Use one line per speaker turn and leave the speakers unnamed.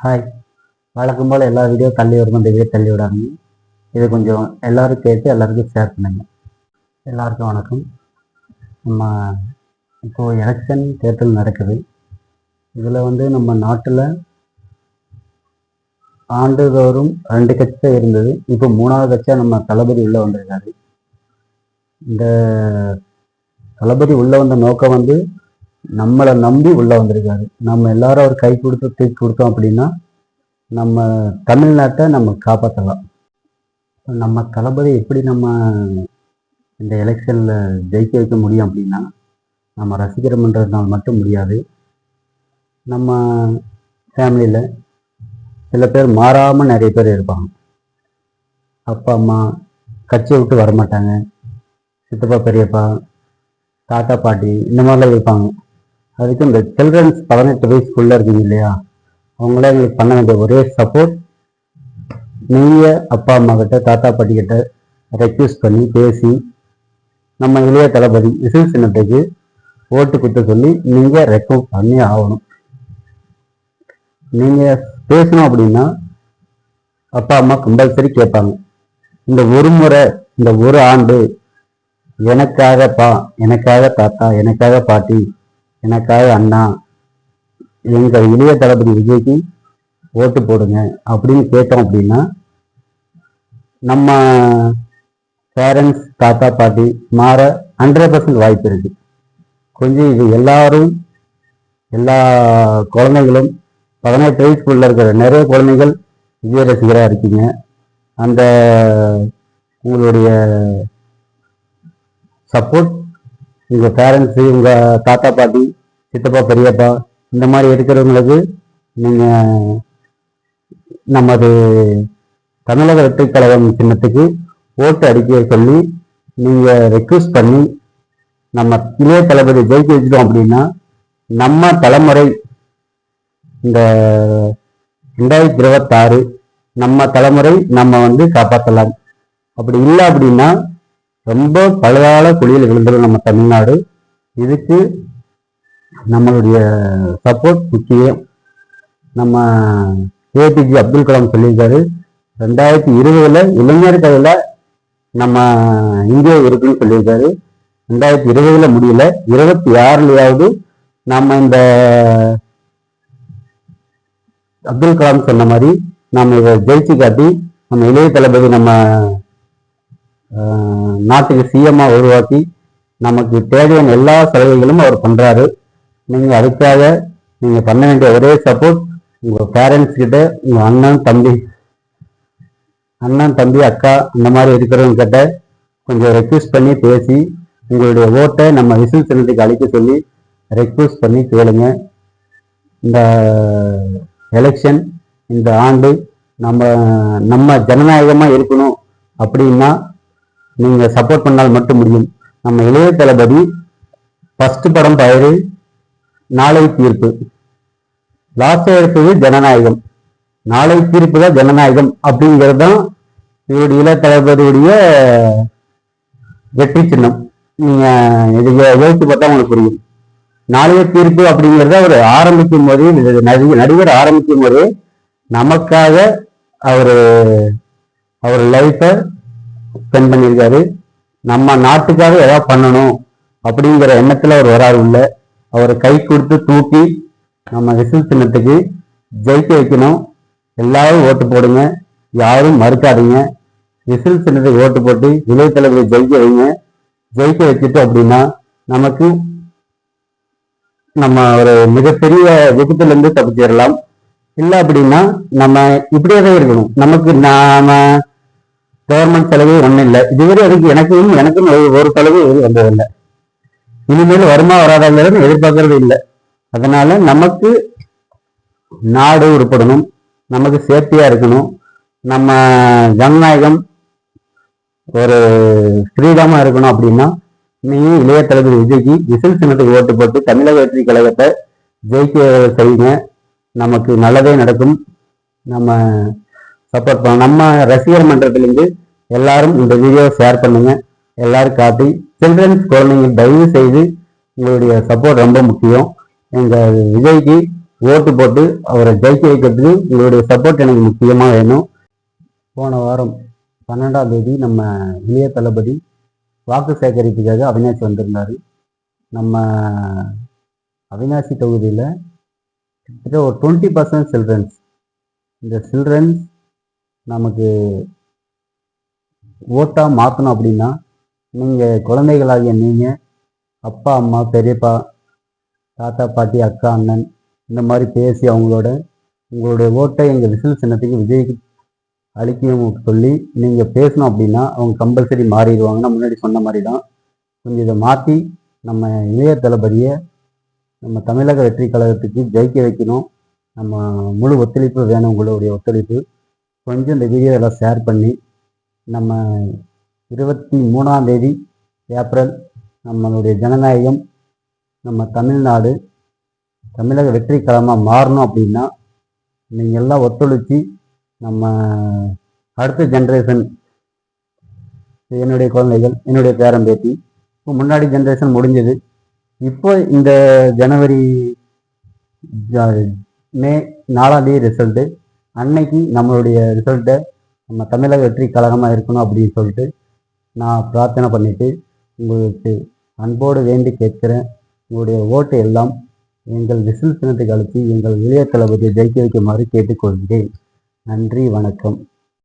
Hi. வழக்கம் போல் எல்லா video தள்ளி வரும்போது இந்த வீடியோ தள்ளி விடாதீங்க. இது கொஞ்சம் எல்லோரும் கேட்டு எல்லாருக்கும் ஷேர் பண்ணுங்க. எல்லாருக்கும் வணக்கம். நம்ம இப்போது எலெக்ஷன் தேர்தல் நடக்குது. இதில் நம்ம நாட்டில் ஆண்டுதோறும் 2 கட்சி தான் இருந்தது. இப்போ 3வது கட்சியாக நம்ம தளபதி உள்ளே வந்திருக்காரு. இந்த தளபதி உள்ளே வந்த நோக்கம் நம்மளை நம்பி உள்ளே வந்திருக்காரு. நம்ம எல்லாரும் அவர் கை கொடுத்து தூக்கி கொடுத்தோம் அப்படின்னா நம்ம தமிழ்நாட்டை நம்ம காப்பாற்றலாம். நம்ம தளபதி எப்படி நம்ம இந்த எலெக்ஷனில் ஜெயிக்க வைக்க முடியும் அப்படின்னா நம்ம ரசிகரம்ன்றதுனால மட்டும் முடியாது. நம்ம ஃபேமிலியில் சில பேர் மாறாமல் நிறைய பேர் இருப்பாங்க. அப்பா அம்மா கட்சியை விட்டு வரமாட்டாங்க. சித்தப்பா பெரியப்பா தாத்தா பாட்டி இந்த மாதிரிலாம் இருப்பாங்க. அதுக்கு இந்த சில்ட்ரன்ஸ் 18 வயசுக்குள்ளே இருக்கீங்க இல்லையா, அவங்களே எங்களுக்கு பண்ண வேண்டிய ஒரே சப்போர்ட், நீங்கள் அப்பா அம்மா கிட்ட தாத்தா பாட்டி கிட்ட ரெக்வெஸ்ட் பண்ணி பேசி நம்ம இளைய தளபதி விசில் சின்னத்துக்கு ஓட்டு குத்த சொல்லி நீங்கள் ரெக்வெஸ்ட் பண்ணி ஆகணும். நீங்கள் பேசணும் அப்படின்னா அப்பா அம்மா கம்பல்சரி கேட்பாங்க. இந்த ஒரு முறை, இந்த ஒரு ஆண்டு எனக்காகப்பா, எனக்காக தாத்தா, எனக்காக பாட்டி, எனக்காக அண்ணா, எங்கள் இளைய தளபதி விஜய்க்கு ஓட்டு போடுங்க அப்படின்னு கேட்டோம் அப்படின்னா நம்ம பேரண்ட்ஸ் தாத்தா பாட்டி மாற 100% வாய்ப்பு இருக்கு. கொஞ்சம் இது எல்லாரும், எல்லா குழந்தைகளும் 18 வயசுக்குள்ள இருக்கிற நிறைய குழந்தைகள் விஜய் ரசிகராக இருக்கீங்க. அந்த உங்களுடைய சப்போர்ட் உங்கள் பேரண்ட்ஸு, உங்கள் தாத்தா பாட்டி, சித்தப்பா பெரியப்பா இந்த மாதிரி இருக்கிறவங்களுக்கு நீங்கள் நமது தமிழக வெற்றிக் கழகம் சின்னத்துக்கு ஓட்டு அடிக்க சொல்லி நீங்கள் ரெக்வெஸ்ட் பண்ணி நம்ம இளைய தளபதி ஜெயிக்க வச்சிட்டோம் அப்படின்னா நம்ம தலைமுறை இந்த 2026 நம்ம தலைமுறை நம்ம காப்பாற்றலாம். அப்படி இல்லை அப்படின்னா ரொம்ப பழையால குழியில் விழுந்துடும் நம்ம தமிழ்நாடு. இதுக்கு நம்மளுடைய சப்போர்ட் முக்கியம். நம்ம ஏபிஜே அப்துல் கலாம் சொல்லியிருக்காரு, 2020 இளைஞர் கையில் நம்ம இந்தியா இருக்குன்னு சொல்லியிருக்காரு. 2020 முடியல, 26லயாவது நம்ம இந்த அப்துல் கலாம் சொன்ன மாதிரி நம்ம இதை ஜெயிச்சு காட்டி நம்ம இளைய தளபதி நம்ம நாட்டுக்கு சிஎம்மா உருவாக்கி நமக்கு தேவையான எல்லா சலுகைகளும் அவர் பண்றாரு. நீங்க அதுக்காக நீங்க பண்ண வேண்டிய ஒரே சப்போர்ட், உங்க பேரண்ட்ஸ் கிட்ட, உங்க அண்ணன் தம்பி அக்கா இந்த மாதிரி இருக்கிறவங்க கிட்ட கொஞ்சம் ரெக்வெஸ்ட் பண்ணி பேசி உங்களுடைய ஓட்டை நம்ம விசில் சின்னத்துக்கு அளிக்க சொல்லி ரெக்வெஸ்ட் பண்ணி கேளுங்க. இந்த எலெக்ஷன் இந்த ஆண்டு நம்ம ஜனநாயகமா இருக்கணும் அப்படின்னா நீங்க சப்போர்ட் பண்ணால் மட்டும் முடியும். நம்ம இளைய தளபதி ஃபர்ஸ்ட் படம் பெயரு நாளை தீர்ப்பு, லாஸ்ட் எடுத்தது ஜனநாயகம். நாளை தீர்ப்பு தான் ஜனநாயகம் அப்படிங்கிறது தான் இவருடைய இளைய தளபதியுடைய வெற்றி சின்னம். நீங்க இதை யோசிச்சு பார்த்தா உங்களுக்கு புரியும். நாளைய தீர்ப்பு அப்படிங்கிறத அவர் ஆரம்பிக்கும் போதே, நடிகர் ஆரம்பிக்கும் போதே நமக்காக அவர் லைஃபை ஸ்பெண்ட் பண்ணியிருக்காரு. நம்ம நாட்டுக்காக ஏதாவது பண்ணணும் அப்படிங்கிற எண்ணத்துல அவர் வராரு உள்ள. அவரை கை கொடுத்து தூக்கி நம்ம விசில் சின்னத்துக்கு ஜெயிக்க வைக்கணும். எல்லாரும் ஓட்டு போடுங்க, யாரும் மறுக்காதீங்க. விசில் சின்னத்துக்கு ஓட்டு போட்டு இளைய தளபதி ஜெயிக்க வைங்க. ஜெயிக்க வச்சுட்டோம் அப்படின்னா நமக்கு நம்ம ஒரு மிகப்பெரிய விபத்துல இருந்து தப்பிச்சிடலாம். இல்லை அப்படின்னா நம்ம இப்படியே தான் இருக்கணும். நமக்கு நாம கவர்மெண்ட் செலவு ஒன்றும் இல்லை. இதுவரை அதுக்கு எனக்கும் ஒரு செலவு வந்ததில்லை. இனிமேல் வருமா வராதாங்கிறது எதிர்பார்க்கறது இல்லை. அதனால நமக்கு நாடு உருப்படணும், நமக்கு சேஃப்டியா இருக்கணும், நம்ம ஜனநாயகம் ஒரு ஃப்ரீடமா இருக்கணும் அப்படின்னா நீங்க இளைய தளபதி விஜய்க்கு விசில் சின்னத்துக்கு ஓட்டு போட்டு தமிழக வெற்றி கழகத்தை ஜெயிக்க செய்யுங்க. நமக்கு நல்லதே நடக்கும். நம்ம சப்போர்ட் பண்ண நம்ம ரசிகர் மன்றத்திலிருந்து எல்லாரும் இந்த வீடியோவை ஷேர் பண்ணுங்க, எல்லாரும் காட்டி. சில்ட்ரன்ஸ் குழந்தைங்க தயவு செய்து உங்களுடைய சப்போர்ட் ரொம்ப முக்கியம். எங்கள் விஜய்க்கு ஓட்டு போட்டு அவரை ஜெயிக்க வைக்கிறதுக்கு உங்களுடைய சப்போர்ட் எனக்கு முக்கியமாக வேணும். போன வாரம் 12ஆம் தேதி நம்ம இளைய தளபதி வாக்கு சேகரிப்புக்காக அவினாசி வந்திருந்தார். நம்ம அவினாசி தொகுதியில் கிட்டத்தட்ட ஒரு 20% சில்ட்ரன்ஸ். இந்த சில்ட்ரன்ஸ் நமக்கு ஓட்டாக மாற்றணும் அப்படின்னா நீங்கள் குழந்தைகளாகிய நீங்கள் அப்பா அம்மா பெரியப்பா தாத்தா பாட்டி அக்கா அண்ணன் இந்த மாதிரி பேசி உங்களுடைய ஓட்டை எங்கள் விசில் சின்னத்துக்கு விஜய்க்கு அளிக்கணும் சொல்லி நீங்கள் பேசணும் அப்படின்னா அவங்க கம்பல்சரி மாறிடுவாங்க. நான் முன்னாடி சொன்ன மாதிரி தான் கொஞ்சம் இதை மாற்றி நம்ம இளைய தளபதியை நம்ம தமிழக வெற்றி கழகத்துக்கு ஜெயிக்க வைக்கணும். நம்ம முழு ஒத்துழைப்பு வேணும், உங்களுடைய ஒத்துழைப்பு. கொஞ்சம் இந்த வீடியோ எல்லாம் ஷேர் பண்ணி நம்ம 23ஆம் தேதி ஏப்ரல் நம்மளுடைய ஜனநாயகம் நம்ம தமிழ்நாடு தமிழக வெற்றி கழகமாக மாறணும் அப்படின்னா நீங்கள் எல்லாம் ஒத்துழைச்சி நம்ம அடுத்த ஜென்ரேஷன் என்னுடைய குழந்தைகள் என்னுடைய பேரம்பேத்தி இப்போ முன்னாடி ஜென்ரேஷன் முடிஞ்சது. இப்போ இந்த ஜனவரி மே 4ஆம் தேதி ரிசல்ட்டு அன்னைக்கு நம்மளுடைய ரிசல்ட்டை நம்ம தமிழக வெற்றி கழகமாக இருக்கணும் அப்படின்னு சொல்லிட்டு நான் பிரார்த்தனை பண்ணிவிட்டு உங்களுக்கு அன்போடு வேண்டி கேட்குறேன். உங்களுடைய ஓட்டு எல்லாம் எங்கள் விசில் சின்னத்துக்கு அழைச்சி எங்கள் இளைய தளபதியை ஜெயிக்க வைக்குமாறு கேட்டுக்கொள்கிறேன். நன்றி, வணக்கம்.